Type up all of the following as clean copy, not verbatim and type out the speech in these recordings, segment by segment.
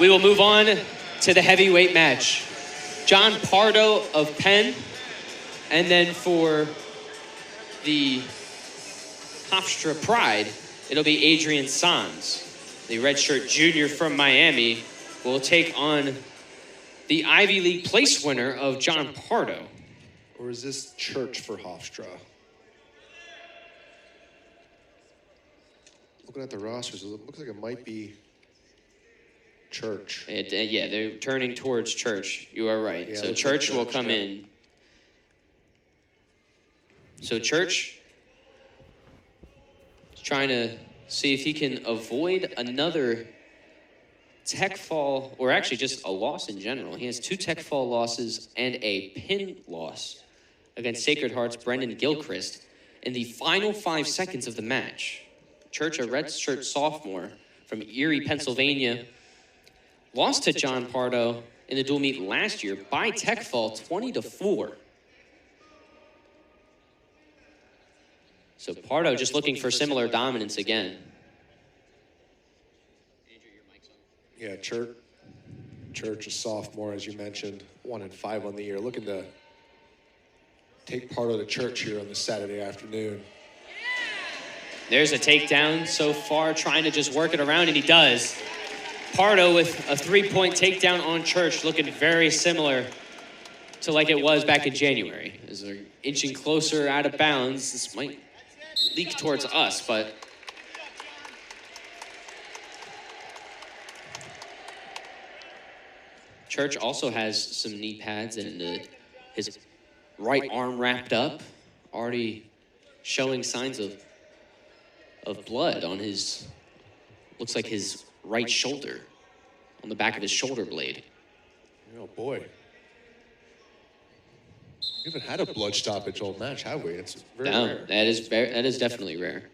We will move on to the heavyweight match. John Pardo of Penn, and then for the Hofstra Pride, it'll be Adrian Sanz, the redshirt junior from Miami, will take on the Ivy League place winner of John Pardo. Or is this church for Hofstra? Looking at the rosters, it looks like it might be church. Yeah, they're turning towards church. You are right. Yeah, so church will come in. So church is trying to see if he can avoid another tech fall, or actually just a loss in general. He has 2 tech fall losses and a pin loss against Sacred Heart's Brendan Gilchrist in the final 5 seconds of the match. Church, a redshirt sophomore from Erie, Pennsylvania, lost to John Pardo in the dual meet last year by tech fall 20-4. So Pardo just looking for similar dominance again. Yeah, Church, a sophomore, as you mentioned, 1-5 on the year. Looking to take Pardo to church here on this Saturday afternoon. There's a takedown so far, trying to just work it around, and he does. Pardo with a 3-point takedown on Church, looking very similar to like it was back in January. As they're inching closer out of bounds, this might leak towards us, but Church also has some knee pads and his right arm wrapped up, already showing signs of blood on his, looks like his right shoulder, on the back of his shoulder blade. Oh boy. We haven't had a blood stoppage all match, have we? It's very rare. That is definitely rare.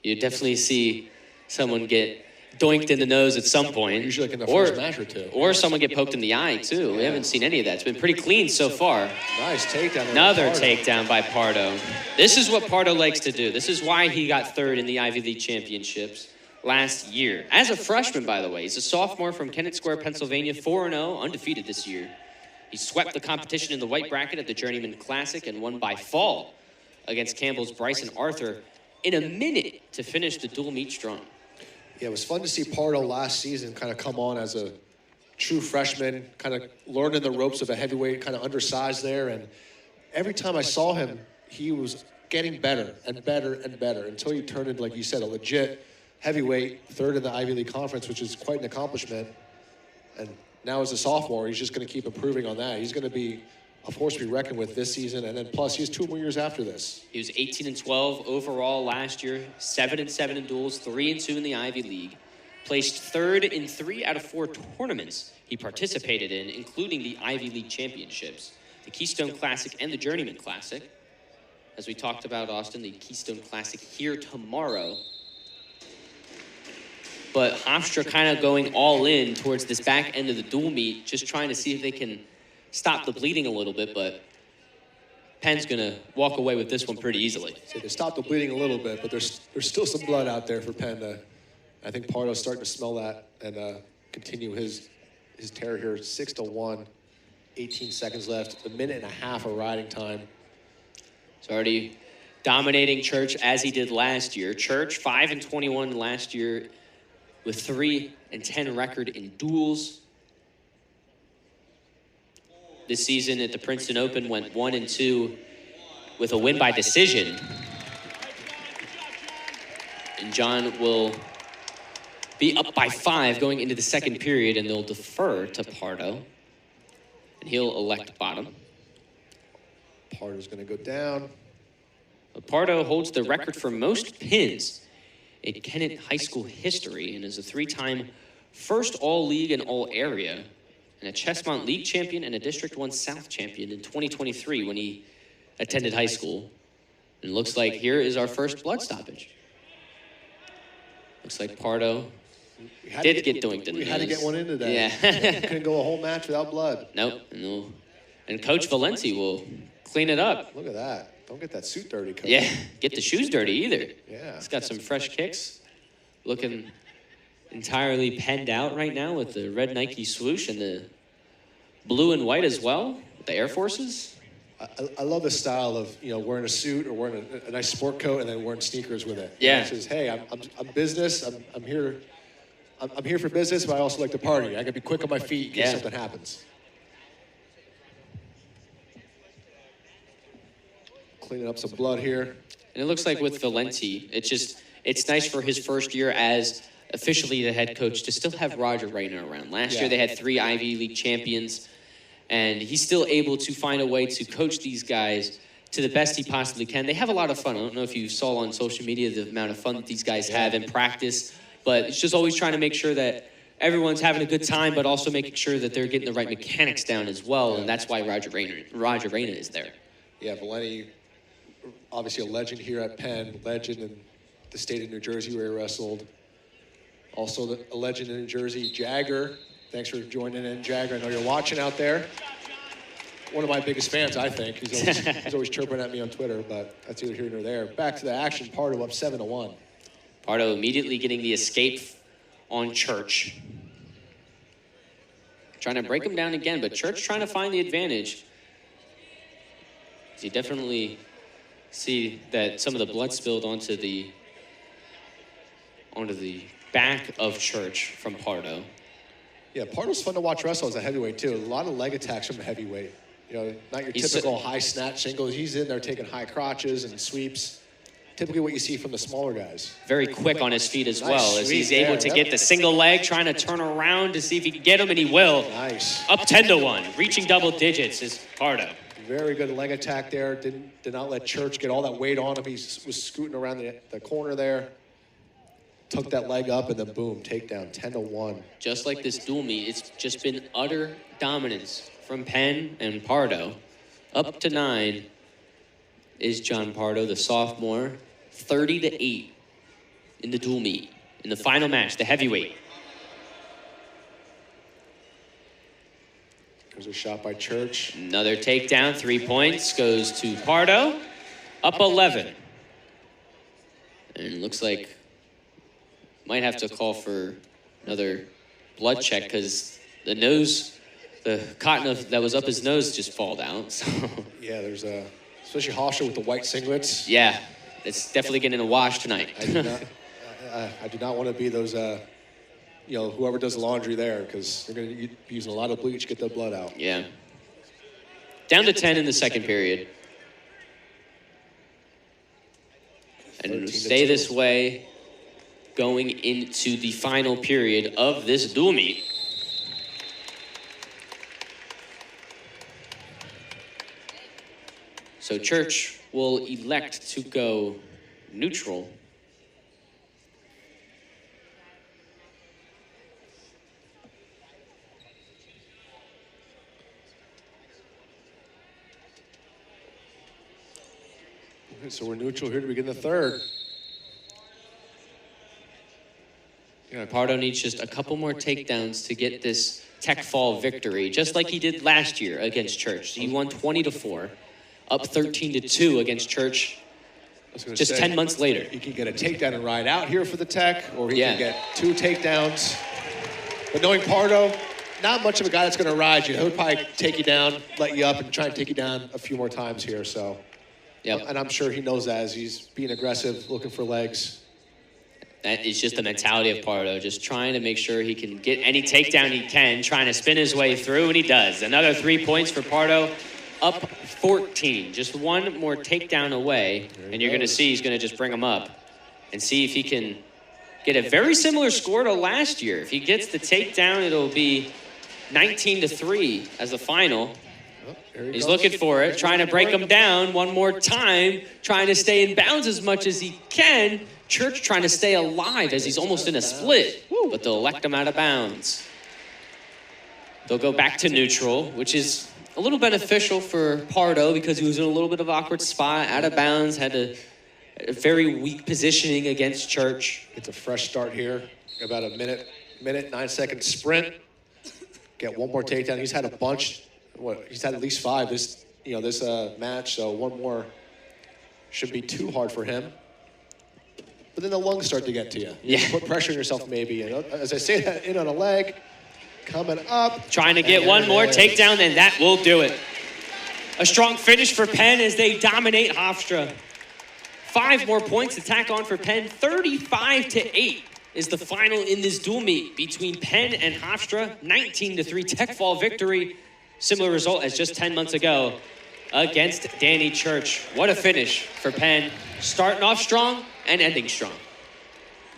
You definitely see someone get doinked in the nose at some point. Usually like in the first match or two. Or someone get poked in the eye, too. We haven't seen any of that. It's been pretty clean so far. Nice takedown. Another takedown by Pardo. This is what Pardo likes to do. This is why he got 3rd in the Ivy League championships last year. As a freshman, by the way, he's a sophomore from Kennett Square, Pennsylvania, 4-0, undefeated this year. He swept the competition in the white bracket at the Journeyman Classic and won by fall against Campbell's Bryson Arthur in a minute to finish the dual meet strong. Yeah, it was fun to see Pardo last season kind of come on as a true freshman, kind of learning the ropes of a heavyweight, kind of undersized there. And every time I saw him, he was getting better and better and better until he turned into, like you said, a legit heavyweight, 3rd in the Ivy League Conference, which is quite an accomplishment. And now as a sophomore, he's just going to keep improving on that. He's going to be a force to be reckoned with this season, and then plus he has 2 more years after this. He was 18-12 overall last year, 7-7 in duels, 3-2 in the Ivy League. Placed 3rd in 3 out of 4 tournaments he participated in, including the Ivy League championships, the Keystone Classic and the Journeyman Classic. As we talked about, Austin, the Keystone Classic here tomorrow. But Hofstra kind of going all in towards this back end of the dual meet, just trying to see if they can stop the bleeding a little bit, but Penn's going to walk away with this one pretty easily. So they stopped the bleeding a little bit, but there's still some blood out there for Penn. I think Pardo's starting to smell that and continue his tear here. 6-1, 18 seconds left, a minute and a half of riding time. It's already dominating Church as he did last year. Church, 5-21 last year with 3-10 record in duels. This season at the Princeton Open went 1-2 with a win by decision. And John will be up by 5 going into the second period, and they'll defer to Pardo. And he'll elect bottom. Pardo's going to go down. Pardo holds the record for most pins in Kennett High School history and is a 3-time first All-League and All-Area, and a Chestmont League champion and a District 1 South champion in 2023 when he attended high school. And it looks like here is our first blood stoppage. Looks like Pardo did get doinked in the nose. We had to get one into that. Yeah. Couldn't go a whole match without blood. Nope. And Coach Valenti will clean it up. Look at that. Don't get that suit dirty, Coach. Yeah, get the shoes dirty either. Yeah. He's got some fresh kicks. Looking entirely penned out right now with the red Nike swoosh and the blue and white as well, the Air Forces. I love the style of, wearing a suit or wearing a nice sport coat and then wearing sneakers with it. Yeah. It says, hey, I'm business. I'm here. I'm here for business, but I also like to party. I got to be quick on my feet in case something happens. Cleaning up some blood here. And it looks like with Valenti, it's nice for his first year as officially the head coach to still have Roger Rayner around. Last year they had 3 Ivy League champions, and he's still able to find a way to coach these guys to the best he possibly can. They have a lot of fun. I don't know if you saw on social media the amount of fun that these guys have in practice, but it's just always trying to make sure that everyone's having a good time, but also making sure that they're getting the right mechanics down as well, and that's why Roger Rayner is there. Yeah, Valenti, obviously a legend here at Penn, legend in the state of New Jersey where he wrestled. Also a legend in New Jersey, Jagger. Thanks for joining in, Jagger. I know you're watching out there. One of my biggest fans, I think. He's always chirping at me on Twitter, but that's either here nor there. Back to the action, Pardo up 7-1. Pardo immediately getting the escape on Church. Trying to break him down again, but Church trying to find the advantage. You definitely see that some of the blood spilled onto the back of Church from Pardo. Yeah, Pardo's fun to watch wrestle as a heavyweight, too. A lot of leg attacks from a heavyweight. Not your typical high snatch singles. He's in there taking high crotches and sweeps. Typically what you see from the smaller guys. Very quick on his feet as well, as he's able to get the single leg, trying to turn around to see if he can get him, and he will. Nice. Up 10-1, reaching double digits is Pardo. Very good leg attack there. Did not let Church get all that weight on him. He was scooting around the corner there. Took that leg up, and then boom, takedown, 10-1. Just like this dual meet, it's just been utter dominance from Penn and Pardo. Up to 9 is John Pardo, the sophomore, 30-8 in the dual meet. In the final match, the heavyweight. There's a shot by Church. Another takedown, 3 points, goes to Pardo. Up 11. And it looks like might have to call for another blood check because the cotton that was up his nose just falled out. So. Yeah, there's especially Hofstra with the white singlets. Yeah, it's definitely getting a wash tonight. I do not want to be those, whoever does the laundry there because they're going to be using a lot of bleach to get the blood out. Yeah. Down to 10 in the second period. And it'll stay this way going into the final period of this dual meet. So Church will elect to go neutral. Okay, so we're neutral here to begin the third. Pardo needs just a couple more takedowns to get this tech fall victory, just like he did last year against Church. He won 20-4, up 13-2 against Church just 10 months later. He can get a takedown and ride out here for the tech, or he can get 2 takedowns. But knowing Pardo, not much of a guy that's going to ride you. He'll probably take you down, let you up, and try and take you down a few more times here. So, and I'm sure he knows that as he's being aggressive, looking for legs. That is just the mentality of Pardo, just trying to make sure he can get any takedown he can, trying to spin his way through, and he does. Another 3 points for Pardo, up 14. Just one more takedown away, and you're going to see he's going to just bring him up and see if he can get a very similar score to last year. If he gets the takedown, it'll be 19-3 as the final. He's looking for it, trying to break him down one more time, trying to stay in bounds as much as he can. Church trying to stay alive as he's almost in a split, but they'll elect him out of bounds. They'll go back to neutral, which is a little beneficial for Pardo because he was in a little bit of an awkward spot, out of bounds, had a very weak positioning against Church. It's a fresh start here, about a minute, 9-second sprint. Get one more takedown. He's had a bunch. He's had at least 5 this match, so one more shouldn't be too hard for him. but then the lungs start to get to you. Yeah. You put pressure on yourself maybe. And as I say that, in on a leg, coming up. Trying to get one more takedown, and that will do it. A strong finish for Penn as they dominate Hofstra. 5 more points to tack on for Penn. 35-8 is the final in this dual meet between Penn and Hofstra. 19-3 tech fall victory. Similar result as just 10 months ago against Danny Church. What a finish for Penn. Starting off strong and ending strong.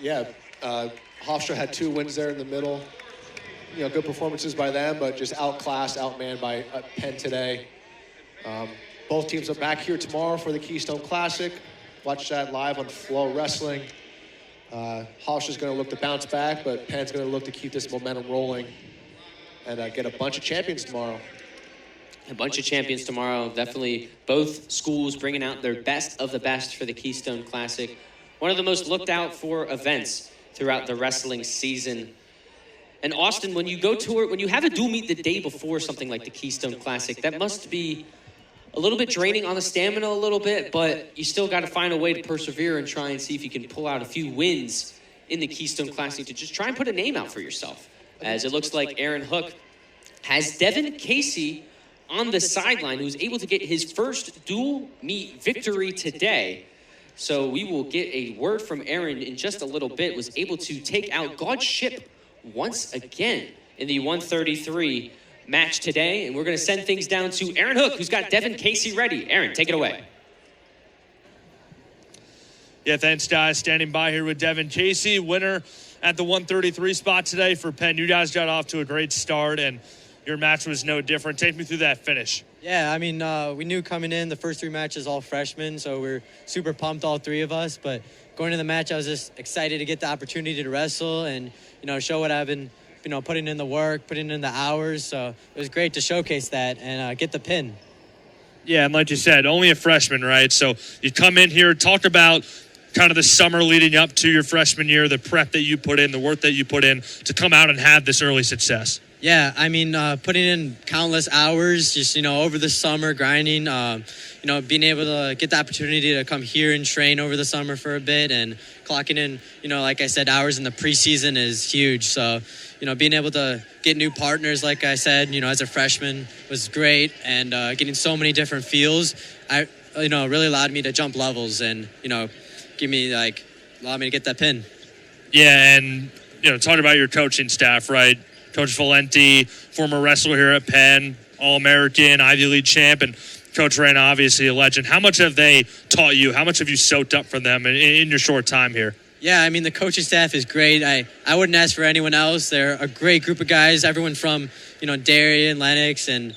Yeah, Hofstra had 2 wins there in the middle. You know, good performances by them, but just outclassed, outmanned by Penn today. Both teams are back here tomorrow for the Keystone Classic. Watch that live on Flow Wrestling. Hofstra's going to look to bounce back, but Penn's going to look to keep this momentum rolling and get a bunch of champions tomorrow. A bunch of champions tomorrow. Definitely both schools bringing out their best of the best for the Keystone Classic. One of the most looked out for events throughout the wrestling season. And Austin, when you go to it, when you have a dual meet the day before something like the Keystone Classic, that must be a little bit draining on the stamina a little bit, but you still got to find a way to persevere and try and see if you can pull out a few wins in the Keystone Classic to just try and put a name out for yourself. As it looks like Aaron Hook has Devin Casey on the sideline, who's able to get his first dual meet victory today. So we will get a word from Aaron in just a little bit, was able to take out God Ship once again in the 133 match today. And we're going to send things down to Aaron Hook, who's got Devin Casey ready. Aaron, take it away. Yeah, thanks, guys. Standing by here with Devin Casey, winner at the 133 spot today for Penn. You guys got off to a great start, and your match was no different. Take me through that finish. Yeah, I mean, we knew coming in the first 3 matches all freshmen, so we're super pumped, all 3 of us. But going to the match, I was just excited to get the opportunity to wrestle and, show what I've been, putting in the work, putting in the hours. So it was great to showcase that and get the pin. Yeah, and like you said, only a freshman, right? So you come in here, talk about kind of the summer leading up to your freshman year, the prep that you put in, the work that you put in to come out and have this early success. Yeah, I mean, putting in countless hours, just, over the summer, grinding, being able to get the opportunity to come here and train over the summer for a bit and clocking in, like I said, hours in the preseason is huge. So, being able to get new partners, like I said, as a freshman was great, and getting so many different feels, really allowed me to jump levels and, allowed me to get that pin. Yeah, and, talk about your coaching staff, right? Coach Valenti, former wrestler here at Penn, All-American, Ivy League champ, and Coach Reyna, obviously a legend. How much have they taught you? How much have you soaked up from them in your short time here? Yeah, I mean, the coaching staff is great. I wouldn't ask for anyone else. They're a great group of guys, everyone from, Darian, Lennox, and,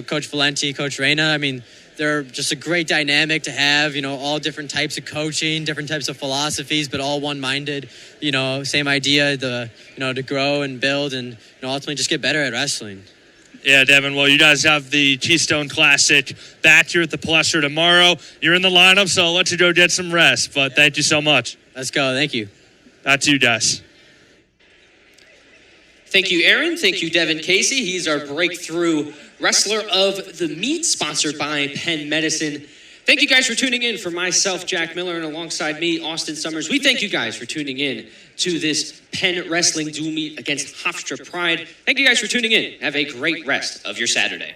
Coach Valenti, Coach Reyna. I mean, they're just a great dynamic to have, all different types of coaching, different types of philosophies, but all one-minded, same idea, to grow and build and, ultimately just get better at wrestling. Yeah, Devin, well, you guys have the Keystone Classic back here at the Palestra tomorrow. You're in the lineup, so I'll let you go get some rest, but thank you so much. Let's go. Thank you. Back to you guys. Thank you, Aaron. Thank you, Devin Casey. He's our breakthrough wrestler of the meet, sponsored by Penn Medicine. Thank you guys for tuning in. For myself, Jack Miller, and alongside me, Austin Summers, we thank you guys for tuning in to this Penn Wrestling dual meet against Hofstra Pride. Thank you guys for tuning in. Have a great rest of your Saturday.